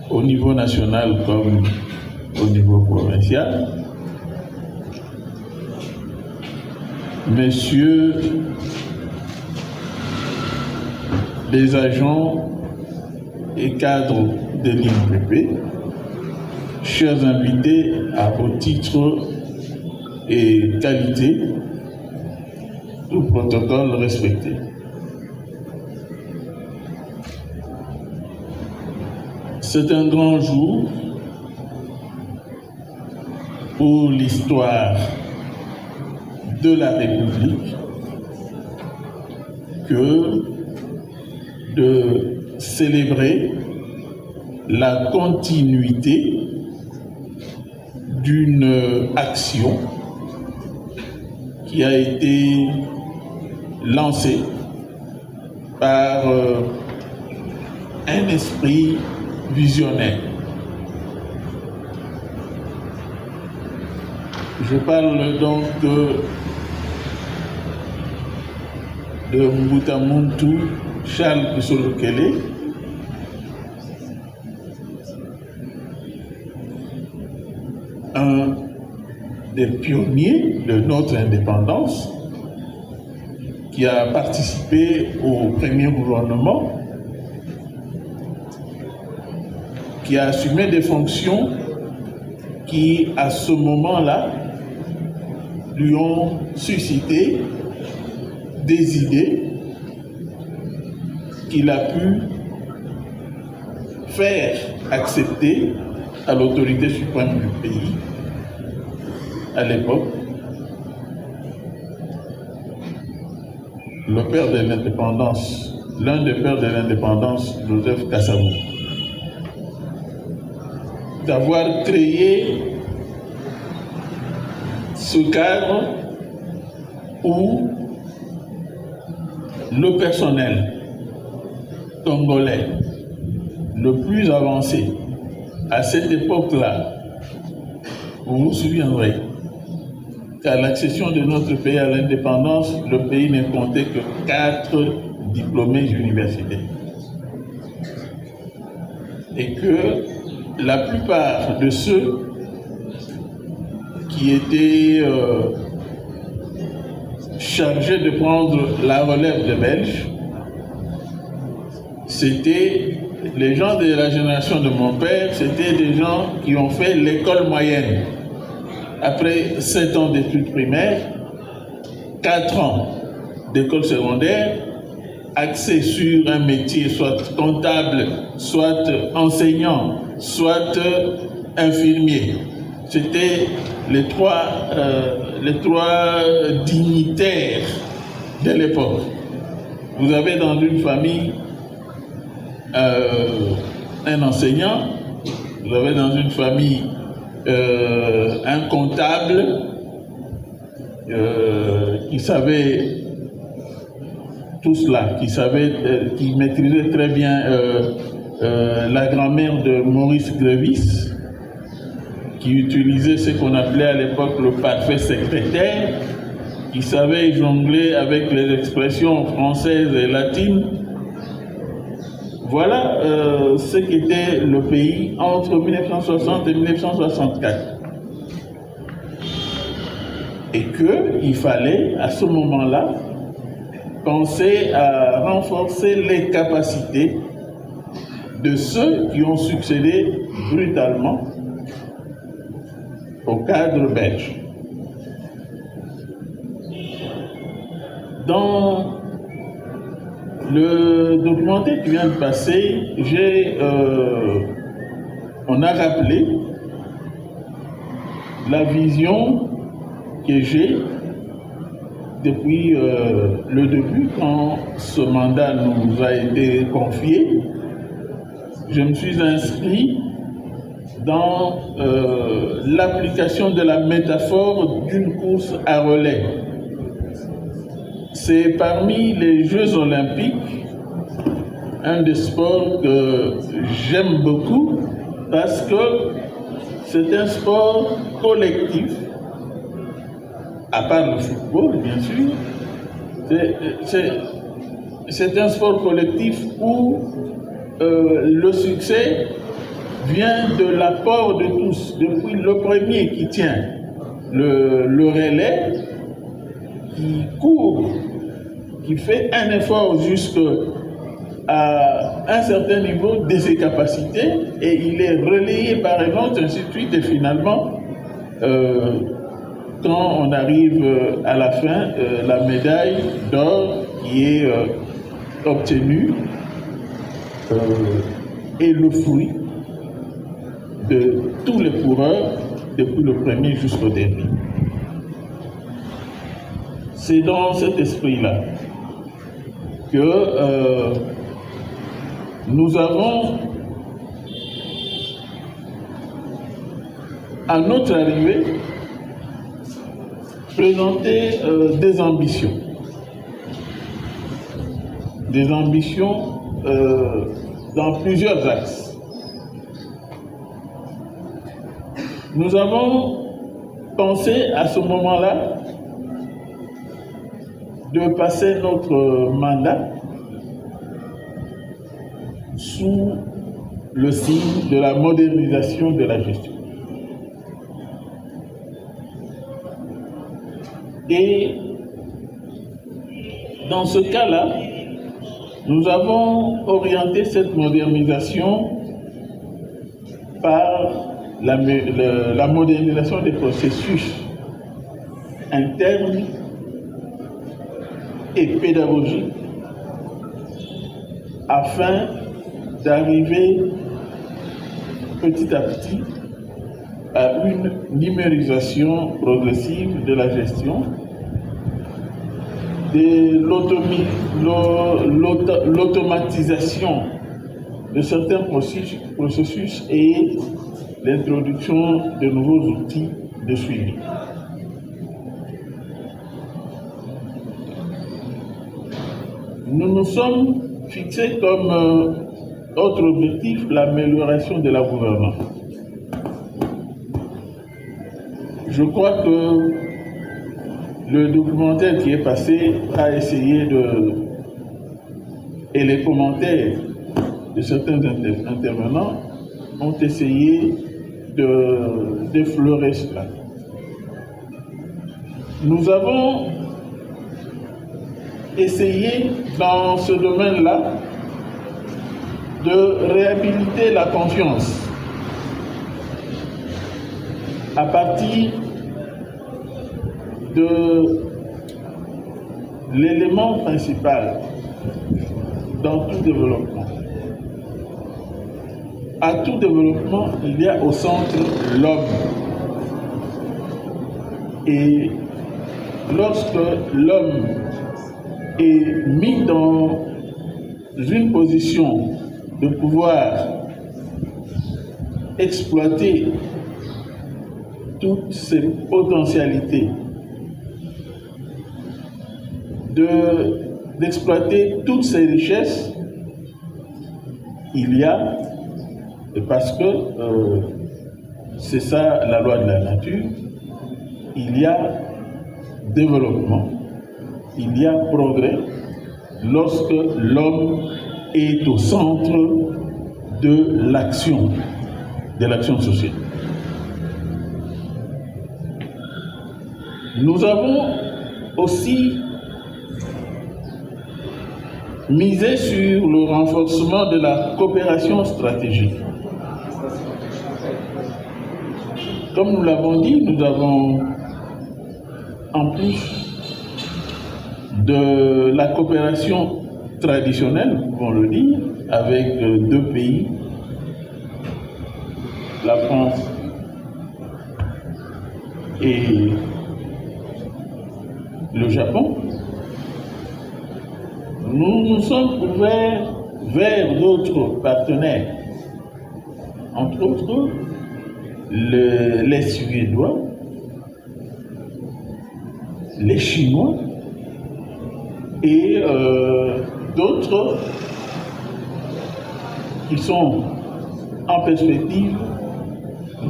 au niveau national comme au niveau provincial. Messieurs les agents et cadres de l'INPP, chers invités à vos titres et qualités, tout protocole respecté. C'est un grand jour pour l'histoire de la République que de célébrer la continuité d'une action qui a été lancée par un esprit visionnaire. Je parle donc de Mbutamuntu Charles Kusolokele, un des pionniers de notre indépendance, qui a participé au premier gouvernement, qui a assumé des fonctions qui, à ce moment-là, lui ont suscité des idées qu'il a pu faire accepter à l'autorité suprême du pays à l'époque, le père de l'indépendance, l'un des pères de l'indépendance, Joseph Kasavubu, d'avoir créé ce cadre où le personnel congolais le plus avancé à cette époque-là, vous vous souviendrez qu'à l'accession de notre pays à l'indépendance, le pays ne comptait que 4 diplômés universitaires. Et que la plupart de ceux qui étaient chargés de prendre la relève des Belges, c'était les gens de la génération de mon père, c'était des gens qui ont fait l'école moyenne. Après 7 ans d'études primaires, 4 ans d'école secondaire, axé sur un métier, soit comptable, soit enseignant, soit infirmier. C'était les trois dignitaires de l'époque. Vous avez dans une famille un enseignant, vous avez dans une famille un comptable qui savait tout cela, qui maîtrisait très bien la grammaire de Maurice Grévis, qui utilisait ce qu'on appelait à l'époque le parfait secrétaire, qui savait jongler avec les expressions françaises et latines. Voilà ce qu'était le pays entre 1960 et 1964. Et qu'il fallait, à ce moment-là, penser à renforcer les capacités de ceux qui ont succédé brutalement au cadre belge. Dans le documentaire qui vient de passer, on a rappelé la vision que j'ai depuis le début, quand ce mandat nous a été confié. Je me suis inscrit dans l'application de la métaphore d'une course à relais. C'est parmi les Jeux olympiques un des sports que j'aime beaucoup parce que c'est un sport collectif, à part le football bien sûr. C'est un sport collectif où le succès vient de l'apport de tous, depuis le premier qui tient le relais, qui court, qui fait un effort jusqu'à un certain niveau de ses capacités, et il est relayé par un autre, ainsi de suite, et finalement, quand on arrive à la fin, la médaille d'or qui est obtenue est le fruit de tous les coureurs, depuis le premier jusqu'au dernier. C'est dans cet esprit-là que nous avons, à notre arrivée, présenté des ambitions. Des ambitions dans plusieurs axes. Nous avons pensé à ce moment-là de passer notre mandat sous le signe de la modernisation de la gestion. Et dans ce cas-là, nous avons orienté cette modernisation par la modernisation des processus internes et pédagogiques afin d'arriver petit à petit à une numérisation progressive de la gestion, de l'automatisation de certains processus et l'introduction de nouveaux outils de suivi. Nous nous sommes fixés comme autre objectif l'amélioration de la gouvernance. Je crois que le documentaire qui est passé a essayé et les commentaires de certains intervenants ont essayé d'effleurer cela. Nous avons essayé dans ce domaine-là de réhabiliter la confiance à partir de l'élément principal dans tout développement. À tout développement, il y a au centre l'homme. Et lorsque l'homme est mis dans une position de pouvoir exploiter toutes ses potentialités, d'exploiter toutes ses richesses, il y a, parce que c'est ça la loi de la nature, il y a développement, il y a progrès lorsque l'homme est au centre de l'action sociale. Nous avons aussi misé sur le renforcement de la coopération stratégique. Comme nous l'avons dit, nous avons, en plus de la coopération traditionnelle, nous pouvons le dire, avec deux pays, la France et le Japon, nous nous sommes ouverts vers d'autres partenaires, entre autres les Suédois, les Chinois et d'autres qui sont en perspective,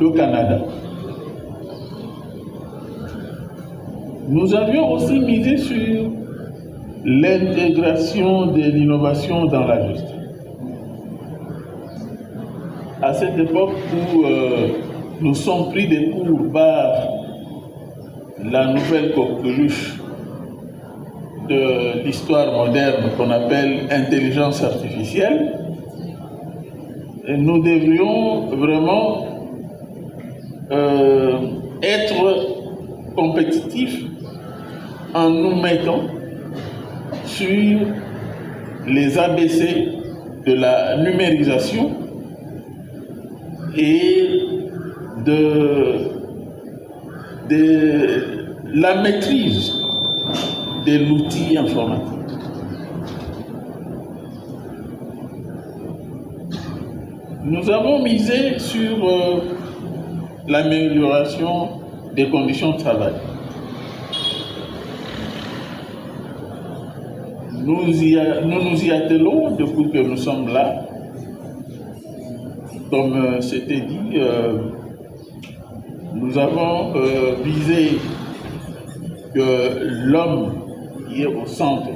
le Canada. Nous avions aussi misé sur l'intégration de l'innovation dans la gestion. à cette époque où nous sommes pris des cours par la nouvelle coqueluche de l'histoire moderne qu'on appelle intelligence artificielle, et nous devrions vraiment être compétitifs en nous mettant sur les ABC de la numérisation et de la maîtrise de l'outil informatique. Nous avons misé sur l'amélioration des conditions de travail. Nous nous y attelons depuis que nous sommes là. Comme c'était dit, nous avons visé que l'homme qui est au centre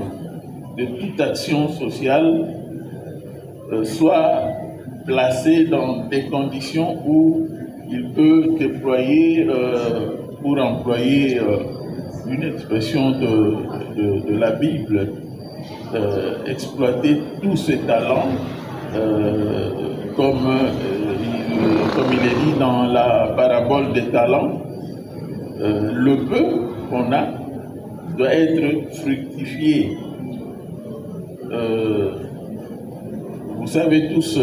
de toute action sociale soit placé dans des conditions où il peut déployer, pour employer une expression de la Bible, exploiter tous ses talents, comme il est dit dans la parabole des talents. Le peu qu'on a doit être fructifié. Vous savez tous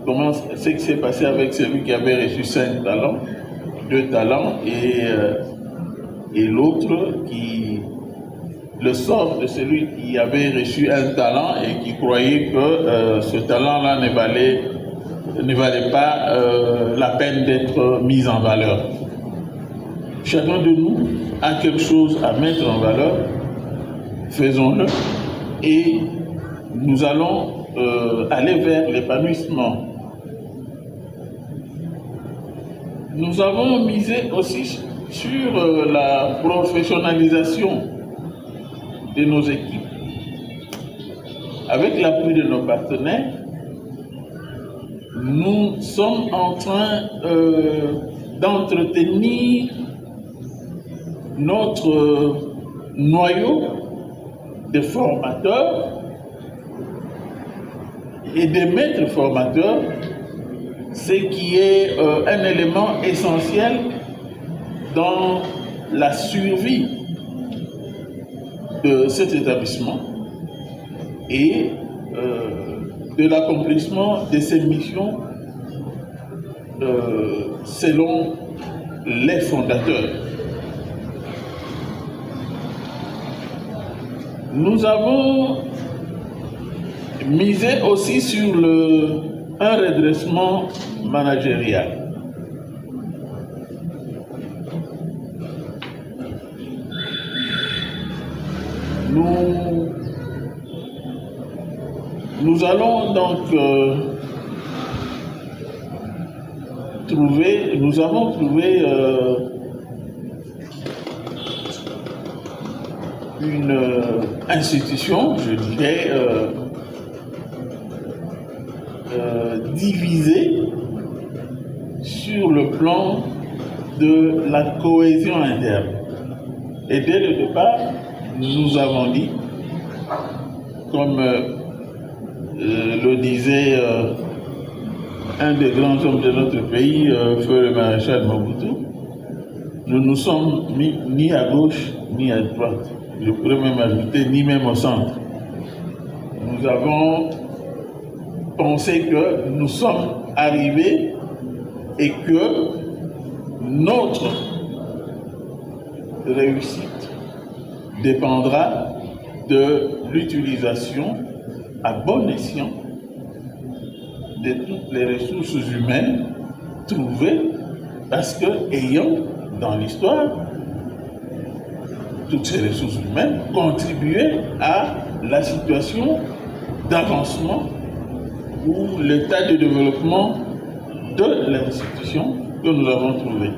comment ce qui s'est passé avec celui qui avait reçu 5 talents, 2 talents, et l'autre le sort de celui qui avait reçu 1 talent et qui croyait que ce talent-là ne valait pas la peine d'être mis en valeur. Chacun de nous a quelque chose à mettre en valeur, faisons-le, et nous allons aller vers l'épanouissement. Nous avons misé aussi sur la professionnalisation de nos équipes. Avec l'appui de nos partenaires, nous sommes en train d'entretenir notre noyau de formateurs et de maîtres formateurs, ce qui est un élément essentiel dans la survie de cet établissement et de l'accomplissement de ses missions selon les fondateurs. Nous avons misé aussi sur un redressement managérial. Nous allons donc nous avons trouvé une institution, je dirais, divisée sur le plan de la cohésion interne. Et dès le départ, nous avons dit, comme le disait un des grands hommes de notre pays, feu le maréchal Mobutu, nous ne sommes ni à gauche ni à droite. Je pourrais même ajouter ni même au centre. Nous avons pensé que nous sommes arrivés et que notre réussite dépendra de l'utilisation à bon escient de toutes les ressources humaines trouvées, parce que ayant dans l'histoire toutes ces ressources humaines contribué à la situation d'avancement ou l'état de développement de l'institution que nous avons trouvée.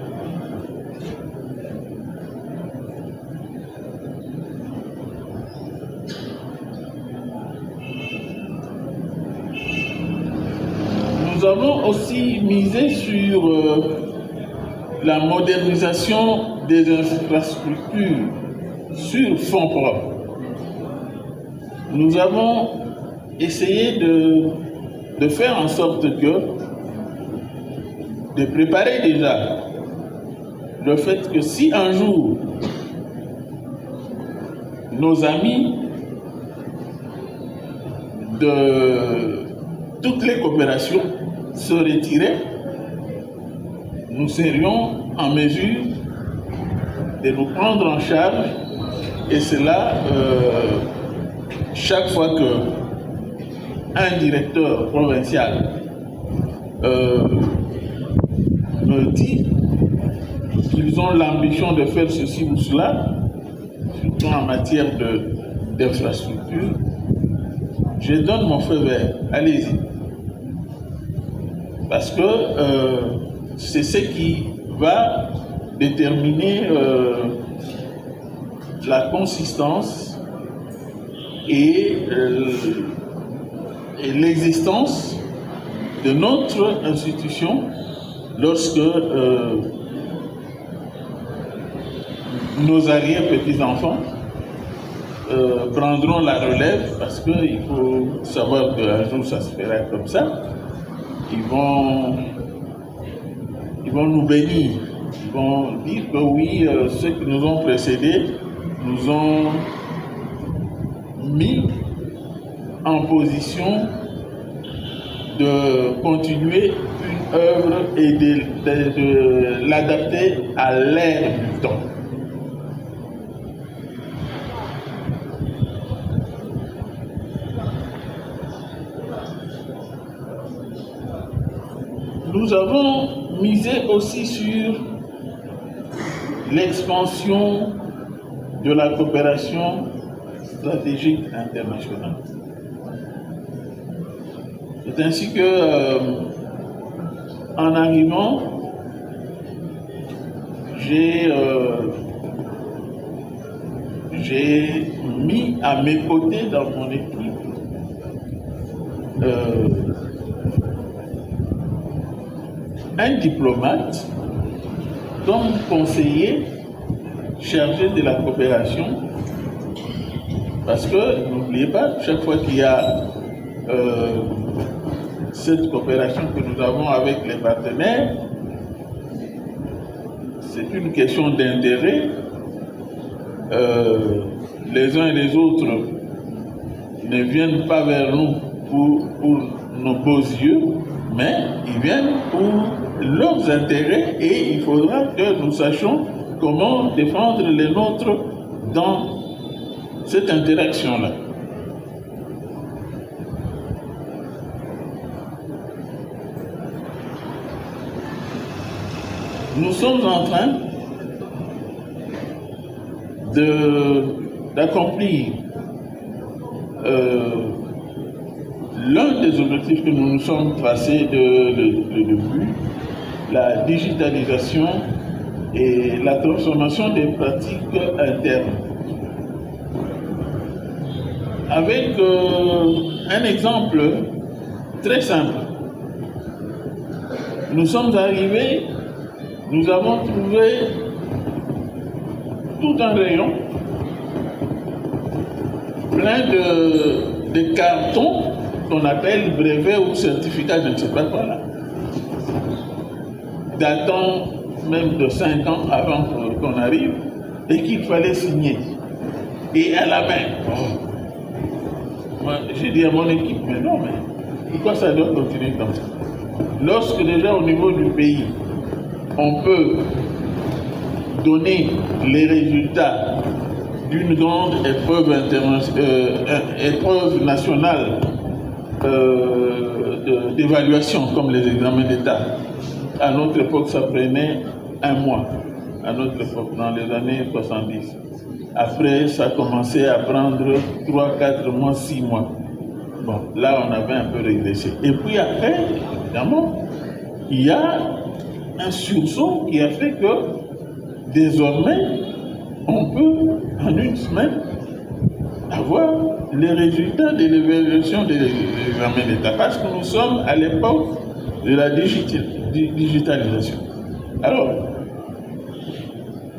Nous Nous avons aussi misé sur la modernisation des infrastructures sur fonds propres. Nous avons essayé de faire en sorte de préparer déjà le fait que si un jour nos amis de toutes les coopérations se retiraient, nous serions en mesure de nous prendre en charge, et cela chaque fois qu'un directeur provincial me dit qu'ils ont l'ambition de faire ceci ou cela, surtout en matière d'infrastructure, je donne mon feu vert, allez-y. Parce que c'est ce qui va déterminer la consistance et l'existence de notre institution lorsque nos arrière-petits-enfants prendront la relève, parce qu'il faut savoir qu'un jour ça se fera comme ça. Ils vont nous bénir, ils vont dire que oui, ceux qui nous ont précédés nous ont mis en position de continuer une œuvre et de l'adapter à l'ère du temps. Nous avons misé aussi sur l'expansion de la coopération stratégique internationale. C'est ainsi que, en arrivant, j'ai mis à mes côtés dans mon équipe un diplomate comme conseiller chargé de la coopération, parce que n'oubliez pas, chaque fois qu'il y a cette coopération que nous avons avec les partenaires, c'est une question d'intérêt. Les uns et les autres ne viennent pas vers nous pour nos beaux yeux, mais ils viennent pour leurs intérêts, et il faudra que nous sachions comment défendre les nôtres dans cette interaction-là. Nous sommes en train d'accomplir l'un des objectifs que nous nous sommes tracés de début, la digitalisation et la transformation des pratiques internes. Avec un exemple très simple. Nous sommes arrivés, nous avons trouvé tout un rayon plein de cartons qu'on appelle brevets ou certificats, je ne sais pas quoi là, datant même de 5 ans avant qu'on arrive, et qu'il fallait signer. Et à la main. Moi, j'ai dit à mon équipe, mais non, mais pourquoi ça doit continuer comme ça? Lorsque déjà au niveau du pays, on peut donner les résultats d'une grande épreuve nationale d'évaluation, comme les examens d'État. À notre époque, ça prenait 1 mois, à notre époque, dans les années 70. Après, ça commençait à prendre 3, 4 mois, 6 mois. Bon, là, on avait un peu régressé. Et puis après, évidemment, il y a un sursaut qui a fait que désormais, on peut, en une semaine, avoir les résultats de l'évaluation des examens d'État. Parce que nous sommes à l'époque de la digitalisation. Alors,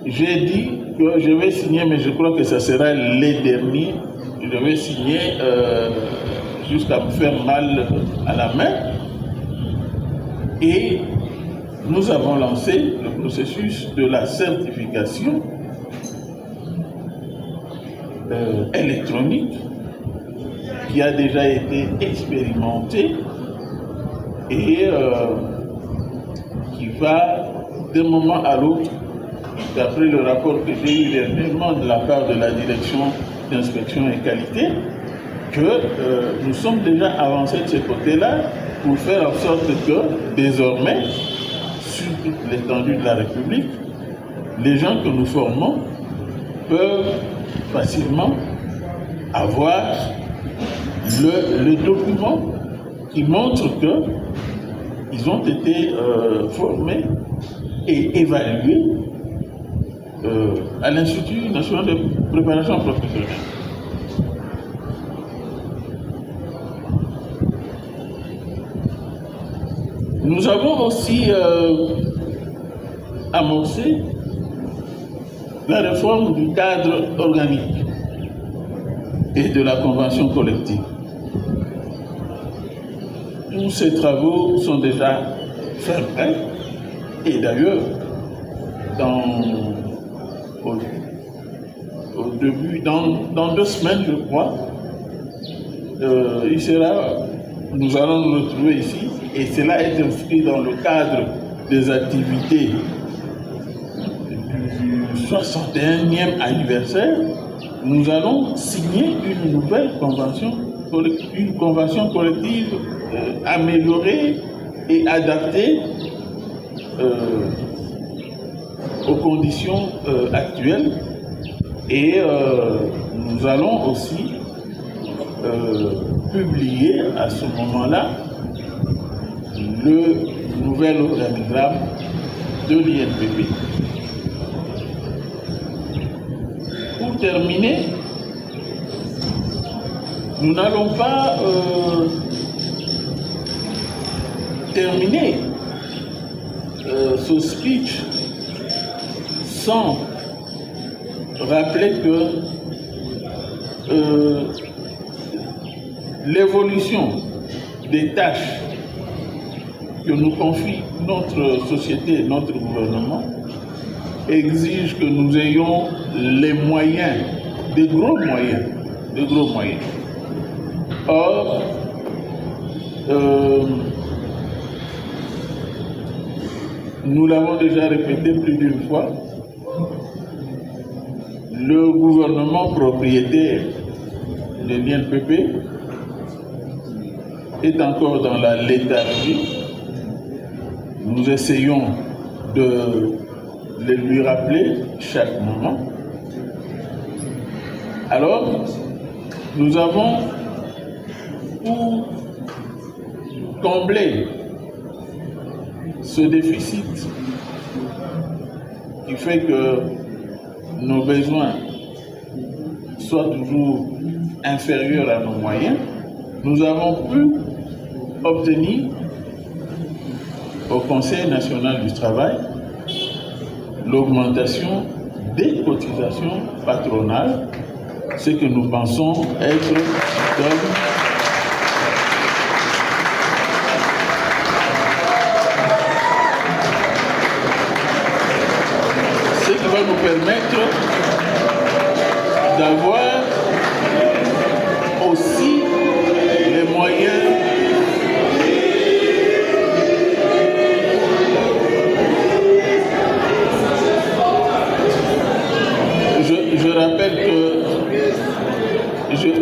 j'ai dit que je vais signer, mais je crois que ce sera les derniers. Je vais signer jusqu'à me faire mal à la main. Et nous avons lancé le processus de la certification électronique qui a déjà été expérimenté et qui va d'un moment à l'autre, d'après le rapport que j'ai eu dernièrement de la part de la direction d'inspection et qualité, que nous sommes déjà avancés de ce côté-là pour faire en sorte que désormais, sur toute l'étendue de la République, les gens que nous formons peuvent facilement avoir le document qui montre qu'ils ont été formés et évalués à l'Institut national de préparation professionnelle. Nous avons aussi amorcé la réforme du cadre organique et de la convention collective. Tous ces travaux sont déjà faits et d'ailleurs, au début, dans 2 semaines, je crois, nous allons nous retrouver ici et cela est inscrit dans le cadre des activités du 61e anniversaire. Nous allons signer une nouvelle convention collective améliorée et adaptée aux conditions actuelles. Et nous allons aussi publier à ce moment-là le nouvel organigramme de l'INPP. Pour terminer, nous n'allons pas terminer ce speech sans rappeler que l'évolution des tâches que nous confie notre société, notre gouvernement, exige que nous ayons les moyens, des gros moyens. Or, nous l'avons déjà répété plus d'une fois, le gouvernement propriétaire de l'INPP est encore dans la léthargie. Nous essayons de le lui rappeler chaque moment. Alors, nous avons, pour combler ce déficit qui fait que nos besoins soient toujours inférieurs à nos moyens, nous avons pu obtenir au Conseil national du travail l'augmentation des cotisations patronales, ce que nous pensons être ce qui va nous permettre d'avoir aussi les moyens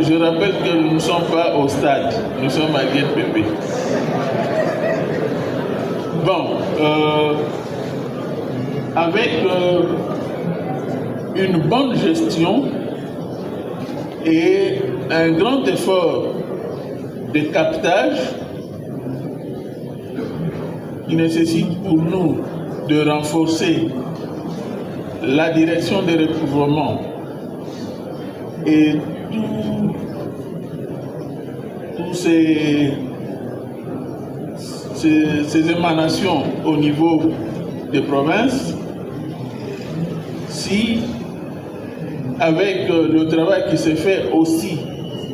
je rappelle que nous ne sommes pas au stade, nous sommes à l'INPP. Bon, avec une bonne gestion et un grand effort de captage qui nécessite pour nous de renforcer la direction des recouvrements et tous ces émanations au niveau des provinces, si avec le travail qui s'est fait aussi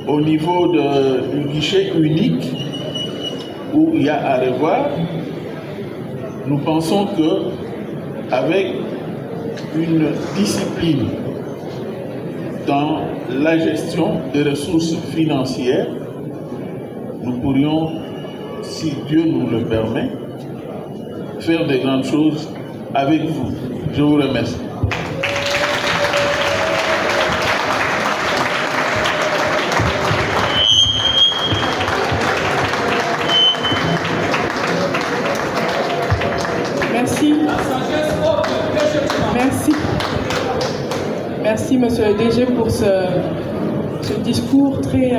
au niveau du guichet unique, où il y a à revoir, nous pensons que avec une discipline dans la gestion des ressources financières, nous pourrions, si Dieu nous le permet, faire de grandes choses avec vous. Je vous remercie. Merci. Merci. Merci, monsieur le DG, pour ce discours très...